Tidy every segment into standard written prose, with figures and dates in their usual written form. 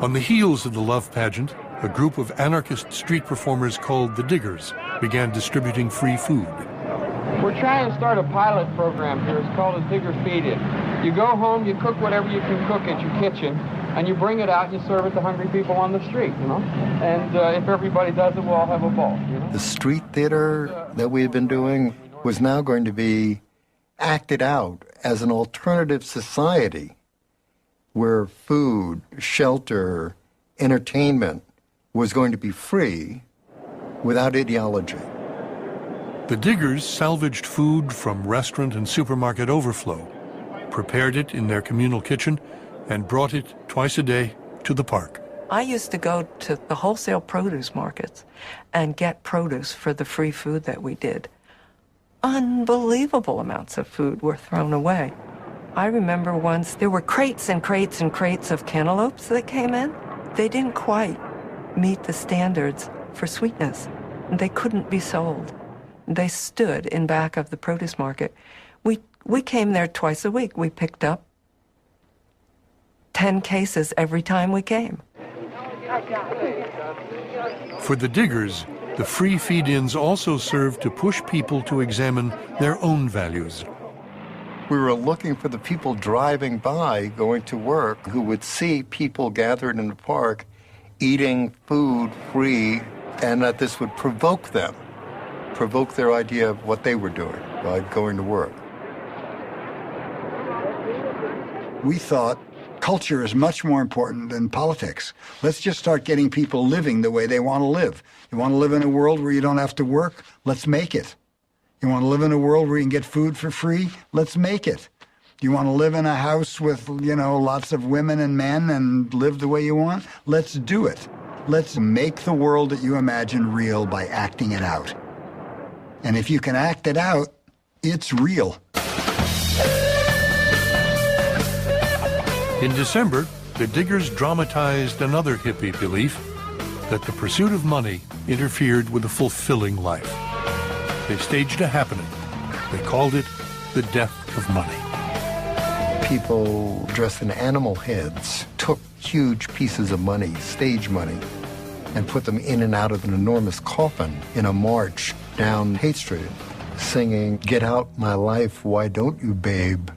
On the heels of the love pageant, a group of anarchist street performers called the Diggers began distributing free food. We're trying to start a pilot program here. It's called a Digger Feed-In. You go home, you cook whatever you can cook at your kitchen, and you bring it out and you serve it to hungry people on the street, you know? And if everybody does it, we'll all have a ball, you know? The street theater that we had been doing was now going to be acted out as an alternative society where food, shelter, entertainment was going to be free without ideology. The Diggers salvaged food from restaurant and supermarket overflow, prepared it in their communal kitchen, and brought it twice a day to the park. I used to go to the wholesale produce markets and get produce for the free food that we did. Unbelievable amounts of food were thrown away. I remember once there were crates and crates and crates of cantaloupes that came in. They didn't quite meet the standards for sweetness. They couldn't be sold. They stood in back of the produce market. We came there twice a week. We picked up 10 cases every time we came. For the Diggers, the free feed-ins also served to push people to examine their own values. We were looking for the people driving by, going to work, who would see people gathered in the park eating food free, and that this would provoke them, provoke their idea of what they were doing by going to work. We thought culture is much more important than politics. Let's just start getting people living the way they want to live. You want to live in a world where you don't have to work? Let's make it. You want to live in a world where you can get food for free? Let's make it. You want to live in a house with, lots of women and men and live the way you want? Let's do it. Let's make the world that you imagine real by acting it out. And if you can act it out, it's real. In December, the Diggers dramatized another hippie belief that the pursuit of money interfered with a fulfilling life. They staged a happening. They called it the death of money. People dressed in animal heads took huge pieces of money, stage money, and put them in and out of an enormous coffin in a march down Haight Street, singing, "Get out my life, why don't you, babe?"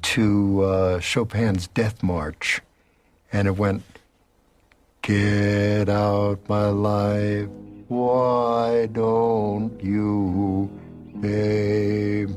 to Chopin's Death March. And it went, "Get out my life, why don't you, babe?"